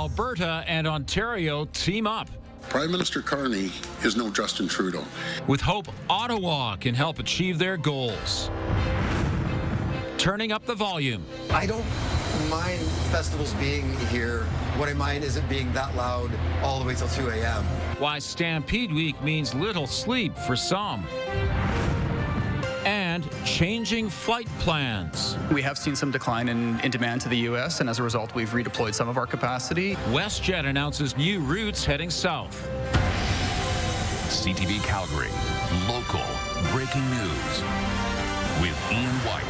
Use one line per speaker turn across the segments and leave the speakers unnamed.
Alberta and Ontario team up.
Prime Minister Carney is no Justin Trudeau.
With hope Ottawa can help achieve their goals. Turning up the volume.
I don't mind festivals being here. What I mind is it being that loud all the way till 2 a.m.
Why Stampede Week means little sleep for some. And changing flight plans.
We have seen some decline in demand to the U.S., and as a result, we've redeployed some of our capacity.
WestJet announces new routes heading south.
CTV Calgary, local breaking news with Ian White.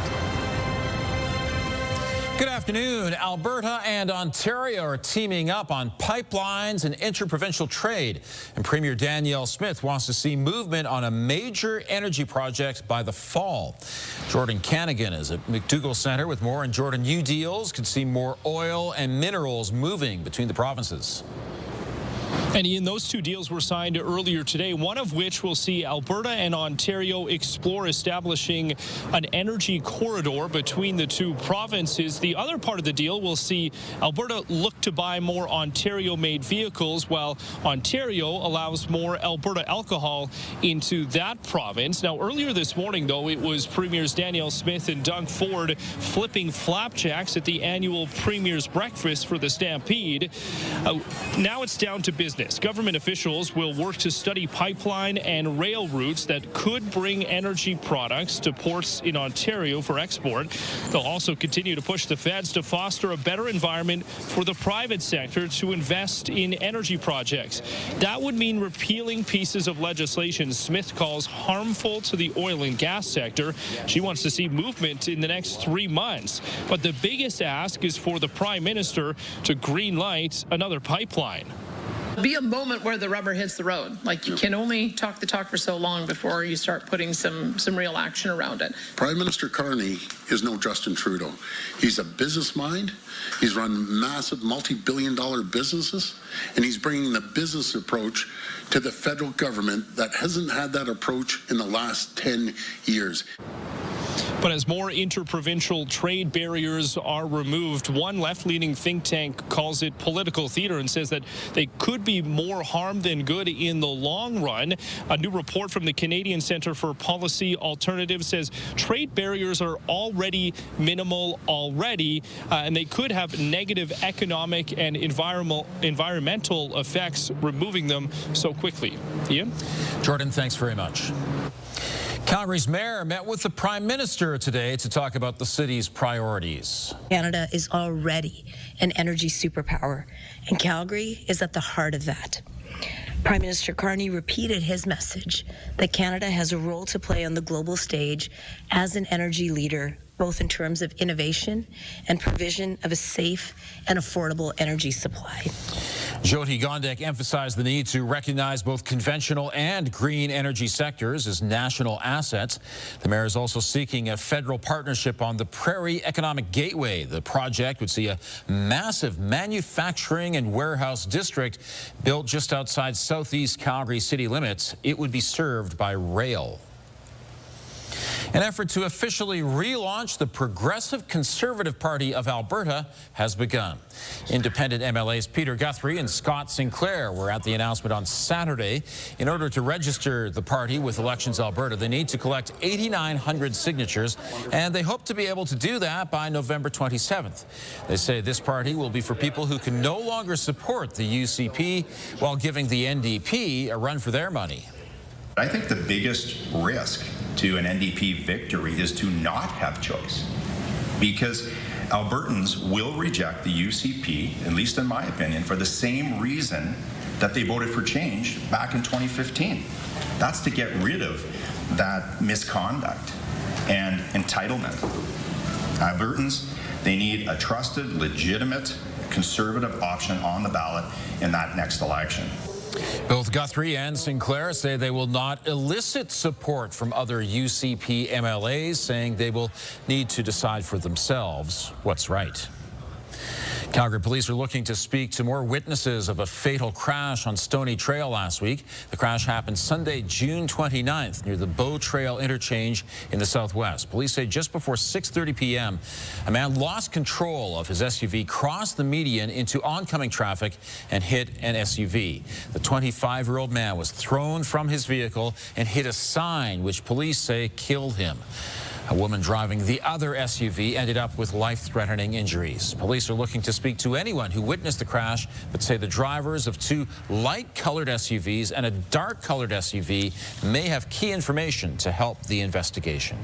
Good afternoon. Alberta and Ontario are teaming up on pipelines and interprovincial trade. And Premier Danielle Smith wants to see movement on a major energy project by the fall. Jordan Canagan is at McDougall Centre with more. And Jordan, new deals could see more oil and minerals moving between the provinces.
And Ian, those two deals were signed earlier today, one of which will see Alberta and Ontario explore establishing an energy corridor between the two provinces. The other part of the deal will see Alberta look to buy more Ontario-made vehicles, while Ontario allows more Alberta alcohol into that province. Now, earlier this morning, though, it was Premiers Danielle Smith and Doug Ford flipping flapjacks at the annual Premier's Breakfast for the Stampede. Now it's down to business. Government officials will work to study pipeline and rail routes that could bring energy products to ports in Ontario for export. They'll also continue to push the feds to foster a better environment for the private sector to invest in energy projects. That would mean repealing pieces of legislation Smith calls harmful to the oil and gas sector. She wants to see movement in the next 3 months. But the biggest ask is for the Prime Minister to green light another pipeline.
Be a moment where the rubber hits the road. Like, you can only talk the talk for so long before you start putting some real action around it.
Prime Minister Carney is no Justin Trudeau. He's a business mind. He's run massive multi-billion-dollar businesses, and he's bringing the business approach to the federal government that hasn't had that approach in the last 10 years.
But as more interprovincial trade barriers are removed, one left-leaning think tank calls it political theater and says that they could be more harm than good in the long run. A new report from the Canadian Centre for Policy Alternatives says trade barriers are already minimal and they could have negative economic and environmental effects removing them so quickly. Ian?
Jordan, thanks very much. Calgary's mayor met with the Prime Minister today to talk about the city's priorities.
Canada is already an energy superpower, and Calgary is at the heart of that. Prime Minister Carney repeated his message that Canada has a role to play on the global stage as an energy leader, both in terms of innovation and provision of a safe and affordable energy supply.
Jyoti Gondek emphasized the need to recognize both conventional and green energy sectors as national assets. The mayor is also seeking a federal partnership on the Prairie Economic Gateway. The project would see a massive manufacturing and warehouse district built just outside southeast Calgary city limits. It would be served by rail. An effort to officially relaunch the Progressive Conservative Party of Alberta has begun. Independent MLAs Peter Guthrie and Scott Sinclair were at the announcement on Saturday. In order to register the party with Elections Alberta, they need to collect 8,900 signatures, and they hope to be able to do that by November 27th. They say this party will be for people who can no longer support the UCP while giving the NDP a run for their money.
I think the biggest risk to an NDP victory is to not have choice, because Albertans will reject the UCP, at least in my opinion, for the same reason that they voted for change back in 2015. That's to get rid of that misconduct and entitlement. Albertans, they need a trusted, legitimate, conservative option on the ballot in that next election.
Both Guthrie and Sinclair say they will not elicit support from other UCP MLAs, saying they will need to decide for themselves what's right. Calgary police are looking to speak to more witnesses of a fatal crash on Stony Trail last week. The crash happened Sunday, June 29th, near the Bow Trail interchange in the southwest. Police say just before 6:30 p.m., a man lost control of his SUV, crossed the median into oncoming traffic, and hit an SUV. The 25-year-old man was thrown from his vehicle and hit a sign, which police say killed him. A woman driving the other SUV ended up with life-threatening injuries. Police are looking to speak to anyone who witnessed the crash, but say the drivers of two light-colored SUVs and a dark-colored SUV may have key information to help the investigation.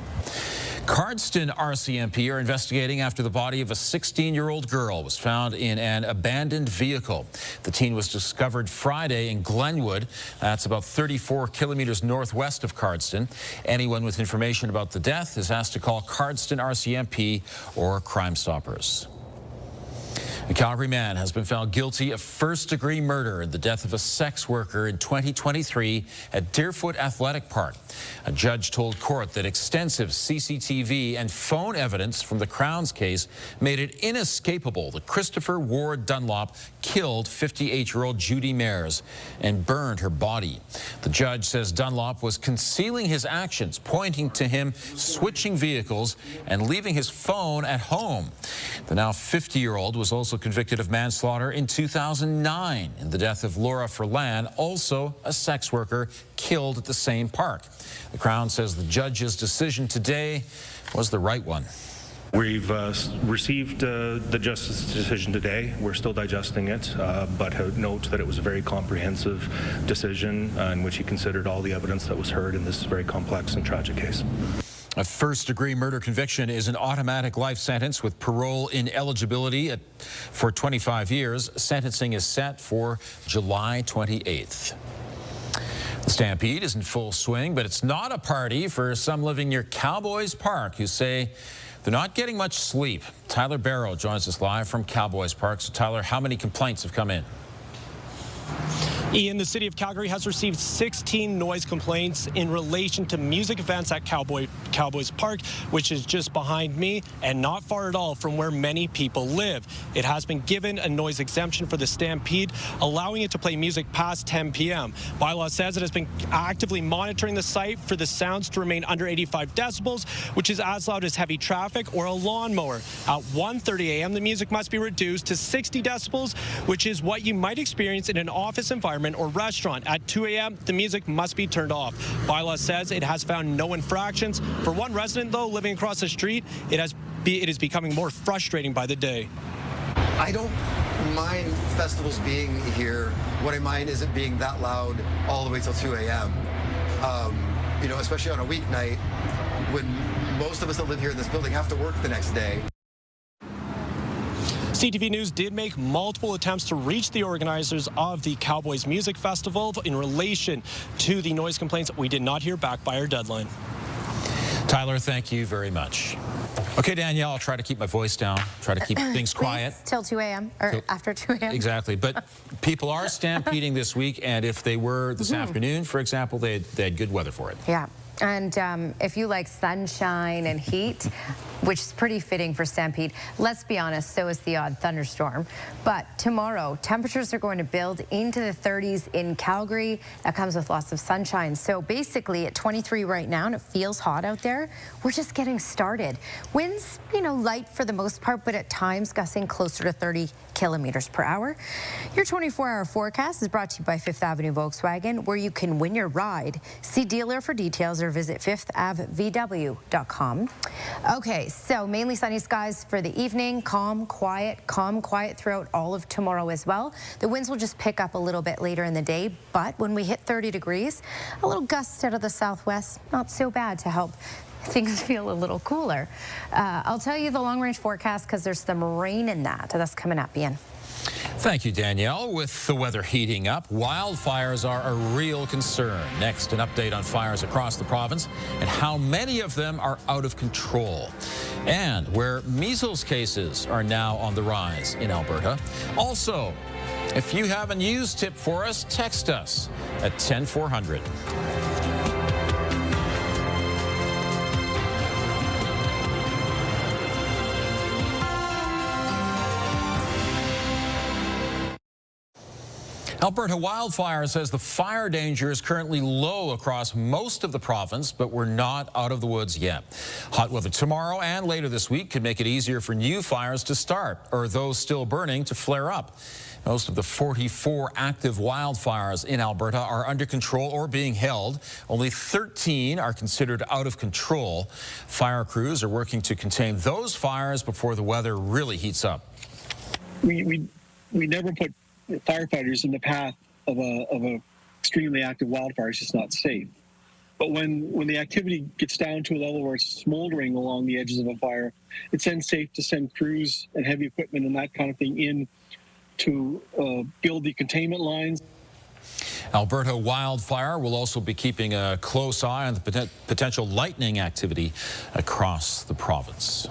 Cardston RCMP are investigating after the body of a 16-year-old girl was found in an abandoned vehicle. The teen was discovered Friday in Glenwood. That's about 34 kilometers northwest of Cardston. Anyone with information about the death is asked to call Cardston RCMP or Crime Stoppers. A Calgary man has been found guilty of first-degree murder in the death of a sex worker in 2023 at Deerfoot Athletic Park. A judge told court that extensive CCTV and phone evidence from the Crown's case made it inescapable that Christopher Ward Dunlop killed 58-year-old Judy Mares and burned her body. The judge says Dunlop was concealing his actions, pointing to him switching vehicles and leaving his phone at home. The now 50-year-old was also convicted of manslaughter in 2009 in the death of Laura Furlan, also a sex worker, killed at the same park. The Crown says the judge's decision today was the right one.
We've received the justice's decision today. We're still digesting it, but note that it was a very comprehensive decision in which he considered all the evidence that was heard in this very complex and tragic case.
A first-degree murder conviction is an automatic life sentence with parole ineligibility for 25 years. Sentencing is set for July 28th. The Stampede is in full swing, but it's not a party for some living near Cowboys Park who say they're not getting much sleep. Tyler Barrow joins us live from Cowboys Park. So, Tyler, how many complaints have come in?
Ian, the city of Calgary has received 16 noise complaints in relation to music events at Cowboys Park, which is just behind me and not far at all from where many people live. It has been given a noise exemption for the Stampede, allowing it to play music past 10 p.m. Bylaw says it has been actively monitoring the site for the sounds to remain under 85 decibels, which is as loud as heavy traffic or a lawnmower. At 1:30 a.m., the music must be reduced to 60 decibels, which is what you might experience in an office environment or restaurant. At 2 a.m., the music must be turned off. Bylaw says it has found no infractions. For one resident, though, living across the street, it is becoming more frustrating by the day.
I don't mind festivals being here. What I mind is it being that loud all the way till 2 a.m. You know, especially on a weeknight when most of us that live here in this building have to work the next day.
CTV News did make multiple attempts to reach the organizers of the Cowboys Music Festival in relation to the noise complaints. We did not hear back by our deadline.
Tyler, thank you very much. Okay, Danielle, I'll try to keep my voice down, try to keep things quiet.
Till 2 a.m. or after 2 a.m.
Exactly, but people are stampeding this week, and if they were this afternoon, for example, they had good weather for it.
Yeah. And if you like sunshine and heat, which is pretty fitting for Stampede, let's be honest, so is the odd thunderstorm. But tomorrow, temperatures are going to build into the 30s in Calgary. That comes with lots of sunshine. So basically at 23 right now, and it feels hot out there, we're just getting started. Winds, you know, light for the most part, but at times gusting closer to 30 kilometers per hour. Your 24-hour forecast is brought to you by Fifth Avenue Volkswagen, where you can win your ride. See dealer for details or visit fifthavvw.com. Okay, so mainly sunny skies for the evening, calm, quiet throughout all of tomorrow as well. The winds will just pick up a little bit later in the day, but when we hit 30 degrees, a little gust out of the southwest, not so bad to help things feel a little cooler. I'll tell you the long-range forecast because there's some rain in that. That's coming up, Ian.
Thank you, Danielle. With the weather heating up, wildfires are a real concern. Next, an update on fires across the province and how many of them are out of control. And where measles cases are now on the rise in Alberta. Also, if you have a news tip for us, text us at 10400. Alberta Wildfire says the fire danger is currently low across most of the province, but we're not out of the woods yet. Hot weather tomorrow and later this week could make it easier for new fires to start, or those still burning to flare up. Most of the 44 active wildfires in Alberta are under control or being held. Only 13 are considered out of control. Fire crews are working to contain those fires before the weather really heats up.
We never put firefighters in the path of a extremely active wildfire. It's just not safe. But when the activity gets down to a level where it's smoldering along the edges of a fire, it's then safe to send crews and heavy equipment and that kind of thing in to build the containment lines.
Alberta Wildfire will also be keeping a close eye on the potential lightning activity across the province.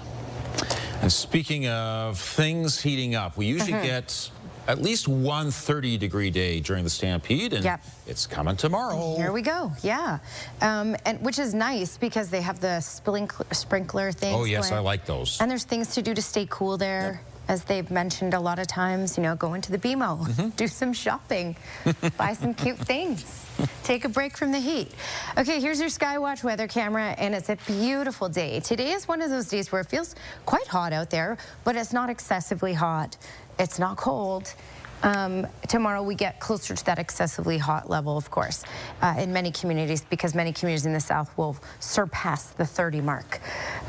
And speaking of things heating up, we usually get at least one 30-degree day during the Stampede, and it's coming tomorrow.
Here we go, yeah. And which is nice because they have the sprinkler things.
Oh, yes, I like those.
And there's things to do to stay cool there. As they've mentioned a lot of times, you know, go into the BMO, do some shopping, buy some cute things, take a break from the heat. Okay, here's your Skywatch weather camera, and it's a beautiful day. Today is one of those days where it feels quite hot out there, but it's not excessively hot. It's not cold. Tomorrow we get closer to that excessively hot level, of course, in many communities, because many communities in the south will surpass the 30 mark.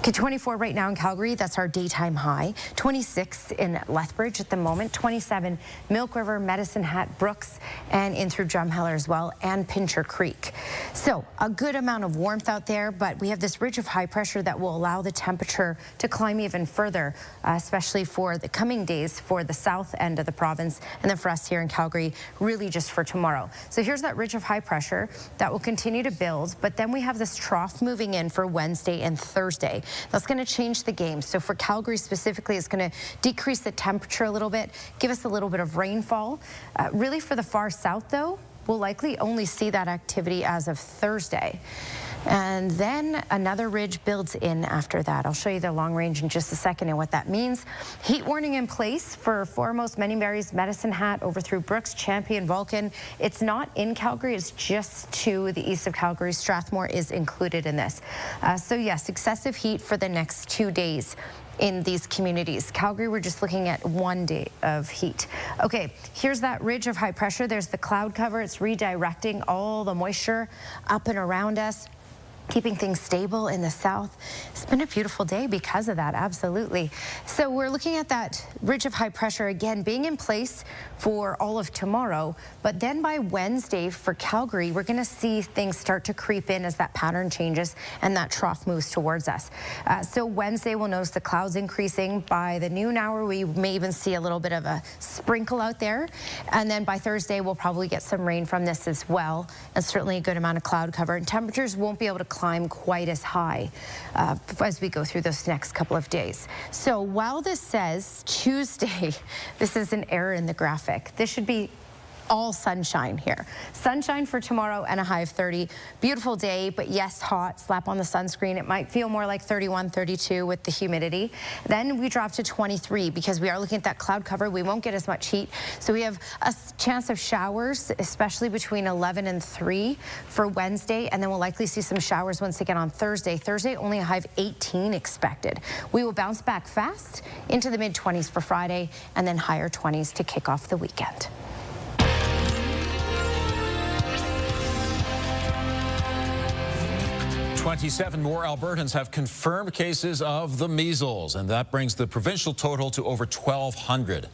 Okay, 24 right now in Calgary, that's our daytime high. 26 in Lethbridge at the moment, 27 Milk River, Medicine Hat, Brooks, and in through Drumheller as well, and Pincher Creek. So a good amount of warmth out there, but we have this ridge of high pressure that will allow the temperature to climb even further, especially for the coming days for the south end of the province. And then for us here in Calgary, really just for tomorrow. So here's that ridge of high pressure that will continue to build, but then we have this trough moving in for Wednesday and Thursday. That's going to change the game. So for Calgary specifically, it's going to decrease the temperature a little bit, give us a little bit of rainfall. Really for the far south, though, we'll likely only see that activity as of Thursday. And then another ridge builds in after that. I'll show you the long range in just a second and what that means. Heat warning in place for foremost Many Marys, Medicine Hat, over through Brooks, Champion, Vulcan. It's not in Calgary, it's just to the east of Calgary. Strathmore is included in this. So yes, excessive heat for the next 2 days in these communities. Calgary, we're just looking at 1 day of heat. Okay, here's that ridge of high pressure. There's the cloud cover. It's redirecting all the moisture up and around us, keeping things stable in the south. It's been a beautiful day because of that, absolutely. So we're looking at that ridge of high pressure again being in place for all of tomorrow, but then by Wednesday for Calgary, we're gonna see things start to creep in as that pattern changes and that trough moves towards us. So Wednesday, we'll notice the clouds increasing. By the noon hour, we may even see a little bit of a sprinkle out there. And then by Thursday, we'll probably get some rain from this as well, and certainly a good amount of cloud cover. And temperatures won't be able to climb quite as high as we go through those next couple of days. So while this says Tuesday, this is an error in the graphic. This should be all sunshine here. Sunshine for tomorrow and a high of 30. Beautiful day, but yes, hot. Slap on the sunscreen. It might feel more like 31, 32 with the humidity. Then we drop to 23 because we are looking at that cloud cover. We won't get as much heat. So we have a chance of showers, especially between 11 and 3 for Wednesday. And then we'll likely see some showers once again on Thursday. Thursday, only a high of 18 expected. We will bounce back fast into the mid-20s for Friday and then higher 20s to kick off the weekend.
27 more Albertans have confirmed cases of the measles, and that brings the provincial total to over 1,200.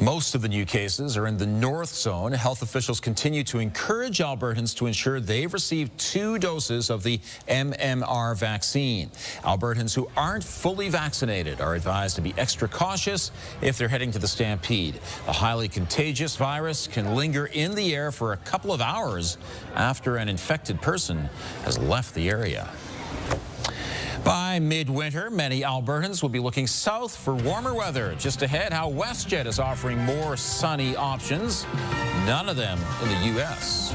Most of the new cases are in the north zone. Health officials continue to encourage Albertans to ensure they've received 2 doses of the MMR vaccine. Albertans who aren't fully vaccinated are advised to be extra cautious if they're heading to the Stampede. The highly contagious virus can linger in the air for a couple of hours after an infected person has left the area. By midwinter, many Albertans will be looking south for warmer weather. Just ahead, how WestJet is offering more sunny options, none of them in the U.S.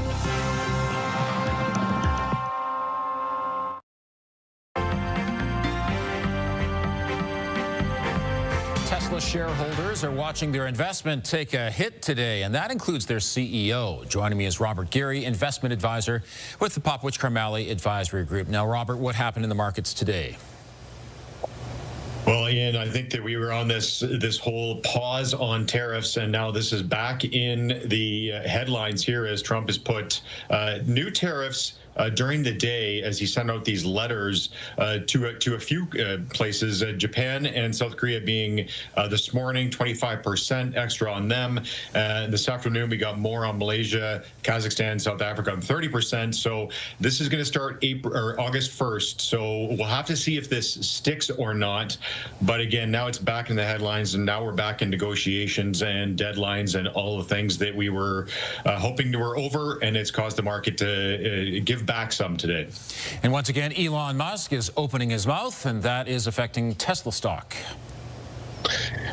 Tesla shareholders are watching their investment take a hit today, and that includes their CEO. Joining me is Robert Geary, investment advisor with the Popwich-Carmally Advisory Group. Now, Robert, what happened in the markets today?
Well, Ian, I think that we were on this whole pause on tariffs, and now this is back in the headlines here as Trump has put new tariffs during the day as he sent out these letters to a few places, Japan and South Korea being this morning 25% extra on them. This afternoon we got more on Malaysia, Kazakhstan, South Africa on 30%. So this is going to start August 1st. So we'll have to see if this sticks or not. But again, now it's back in the headlines, and now we're back in negotiations and deadlines and all the things that we were hoping were over, and it's caused the market to give back some today.
And once again, Elon Musk is opening his mouth, and that is affecting Tesla stock.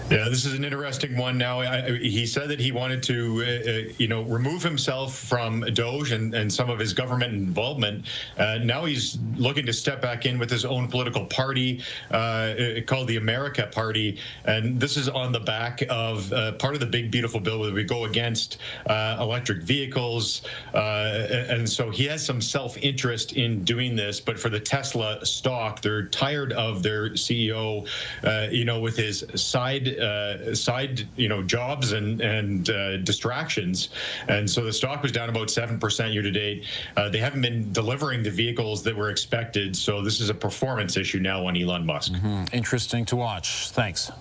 Yeah, this is an interesting one. Now, he said that he wanted to, remove himself from Doge and some of his government involvement. Now he's looking to step back in with his own political party called the America Party. And this is on the back of part of the big, beautiful bill where we go against electric vehicles. And so he has some self-interest in doing this. But for the Tesla stock, they're tired of their CEO, with his side jobs and distractions, and so the stock was down about 7% year to date. They haven't been delivering the vehicles that were expected, so this is a performance issue now on Elon Musk.
Interesting to watch. Thanks.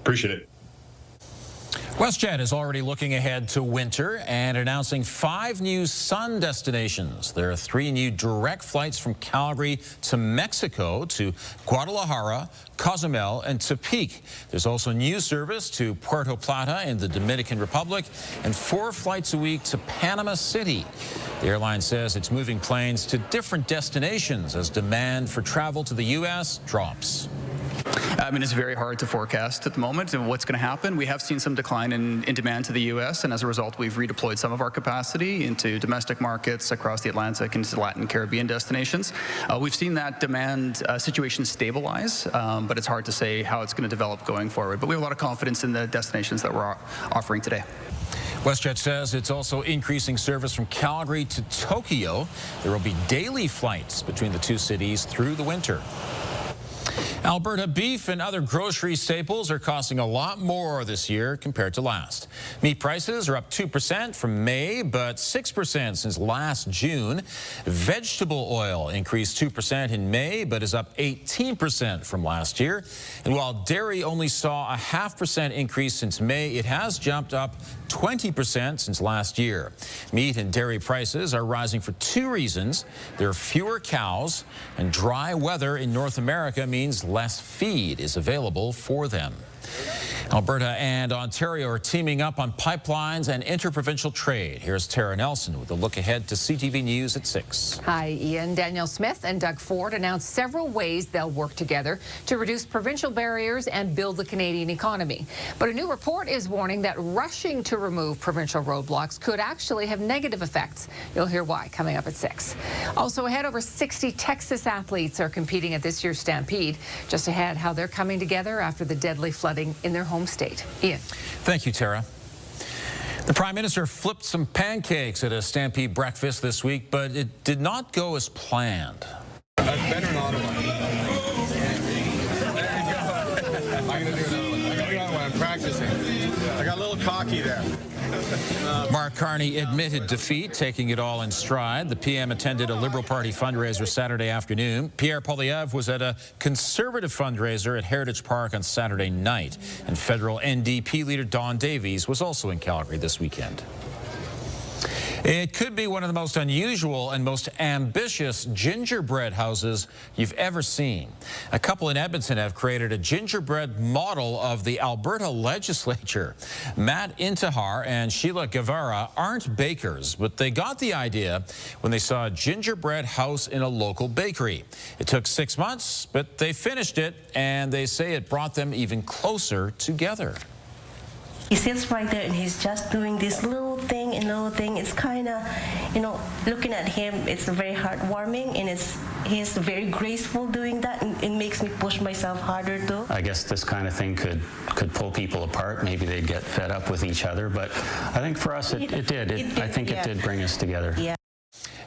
Appreciate it.
WestJet is already looking ahead to winter and announcing 5 new sun destinations. There are 3 new direct flights from Calgary to Mexico, to Guadalajara, Cozumel, and Tepic. There's also new service to Puerto Plata in the Dominican Republic and 4 flights a week to Panama City. The airline says it's moving planes to different destinations as demand for travel to the U.S. drops.
I mean, it's very hard to forecast at the moment what's going to happen. We have seen some decline in demand to the U.S., and as a result, we've redeployed some of our capacity into domestic markets across the Atlantic and into Latin Caribbean destinations. We've seen that demand situation stabilize, but it's hard to say how it's going to develop going forward. But we have a lot of confidence in the destinations that we're offering today.
WestJet says it's also increasing service from Calgary to Tokyo. There will be daily flights between the 2 cities through the winter. Alberta beef and other grocery staples are costing a lot more this year compared to last. Meat prices are up 2% from May, but 6% since last June. Vegetable oil increased 2% in May, but is up 18% from last year. And while dairy only saw a 0.5% increase since May, it has jumped up 20% since last year. Meat and dairy prices are rising for 2 reasons. There are fewer cows, and dry weather in North America means less feed is available for them. Alberta and Ontario are teaming up on pipelines and interprovincial trade. Here's Tara Nelson with a look ahead to CTV News at 6.
Hi, Ian. Danielle Smith and Doug Ford announced several ways they'll work together to reduce provincial barriers and build the Canadian economy. But a new report is warning that rushing to remove provincial roadblocks could actually have negative effects. You'll hear why coming up at 6. Also ahead, over 60 Texas athletes are competing at this year's Stampede. Just ahead, how they're coming together after the deadly flooding in their home state. Ian.
Thank you, Tara. The Prime Minister flipped some pancakes at a Stampede breakfast this week, but it did not go as planned.
That's better in Ottawa. There you go. I'm going to do another one. I'm going to do another one. I'm practicing. I got a little cocky there.
Mark Carney admitted defeat, taking it all in stride. The PM attended a Liberal Party fundraiser Saturday afternoon. Pierre Poilievre was at a Conservative fundraiser at Heritage Park on Saturday night. And federal NDP leader Don Davies was also in Calgary this weekend. It could be one of the most unusual and most ambitious gingerbread houses you've ever seen. A couple in Edmonton have created a gingerbread model of the Alberta Legislature. Matt Intihar and Sheila Guevara aren't bakers, but they got the idea when they saw a gingerbread house in a local bakery. It took 6 months, but they finished it, and they say it brought them even closer together.
He sits right there and he's just doing this little thing and little thing. It's kind of, looking at him, it's very heartwarming, and it's he's very graceful doing that, and it makes me push myself harder too.
I guess this kind of thing could pull people apart. Maybe they'd get fed up with each other, but I think for us it did. I think it did bring us together.
Yeah.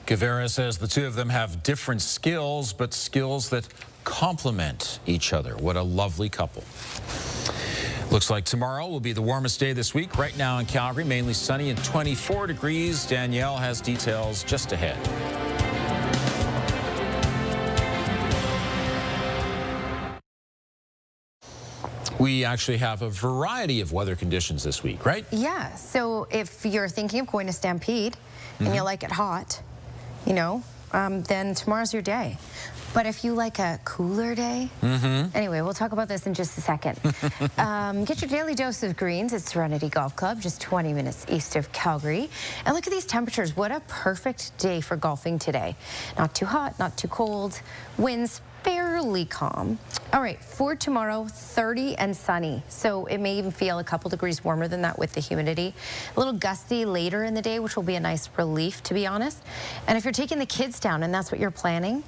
Guevara says the two of them have different skills, but skills that complement each other. What a lovely couple. Looks like tomorrow will be the warmest day this week. Right now in Calgary, mainly sunny and 24 degrees. Danielle has details just ahead. We actually have a variety of weather conditions this week, right?
Yeah, so if you're thinking of going to Stampede and you like it hot, you know, then tomorrow's your day. But if you like a cooler day, anyway, we'll talk about this in just a second. Get your daily dose of greens at Serenity Golf Club, just 20 minutes east of Calgary. And look at these temperatures. What a perfect day for golfing today. Not too hot, not too cold. Winds fairly calm. All right, for tomorrow, 30 and sunny. So it may even feel a couple degrees warmer than that with the humidity. A little gusty later in the day, which will be a nice relief, to be honest. And if you're taking the kids down and that's what you're planning,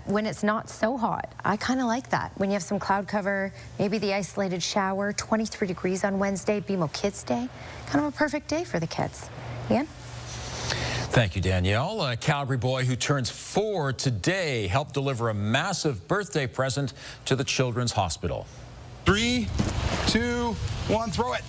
when it's not so hot, I kind of like that. When you have some cloud cover, maybe the isolated shower, 23 degrees on Wednesday, BMO Kids Day. Kind of a perfect day for the kids. Ian?
Thank you, Danielle. A Calgary boy who turns 4 today helped deliver a massive birthday present to the Children's Hospital.
3, 2, 1, throw it.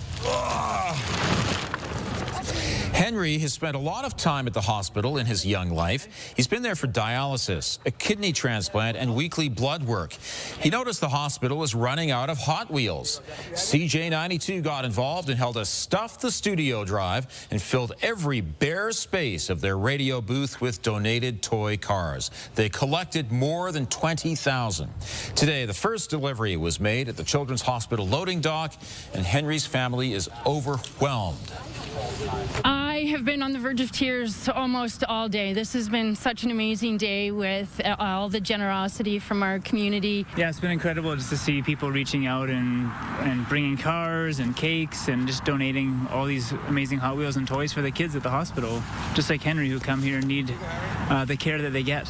Henry has spent a lot of time at the hospital in his young life. He's been there for dialysis, a kidney transplant, and weekly blood work. He noticed the hospital was running out of Hot Wheels. CJ92 got involved and held a Stuff the Studio drive and filled every bare space of their radio booth with donated toy cars. They collected more than 20,000. Today, the first delivery was made at the Children's Hospital loading dock, and Henry's family is overwhelmed.
I have been on the verge of tears almost all day. This has been such an amazing day with all the generosity from our community.
Yeah, it's been incredible just to see people reaching out and bringing cars and cakes and just donating all these amazing Hot Wheels and toys for the kids at the hospital, just like Henry, who come here and need the care that they get.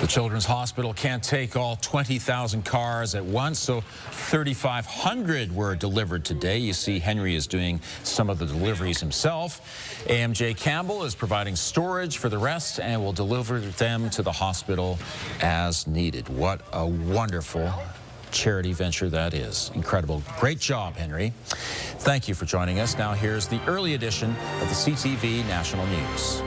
The Children's Hospital can't take all 20,000 cars at once, so 3,500 were delivered today. You see Henry is doing some of the deliveries himself. AMJ Campbell is providing storage for the rest and will deliver them to the hospital as needed. What a wonderful charity venture that is. Incredible. Great job, Henry. Thank you for joining us. Now here's the early edition of the CTV National News.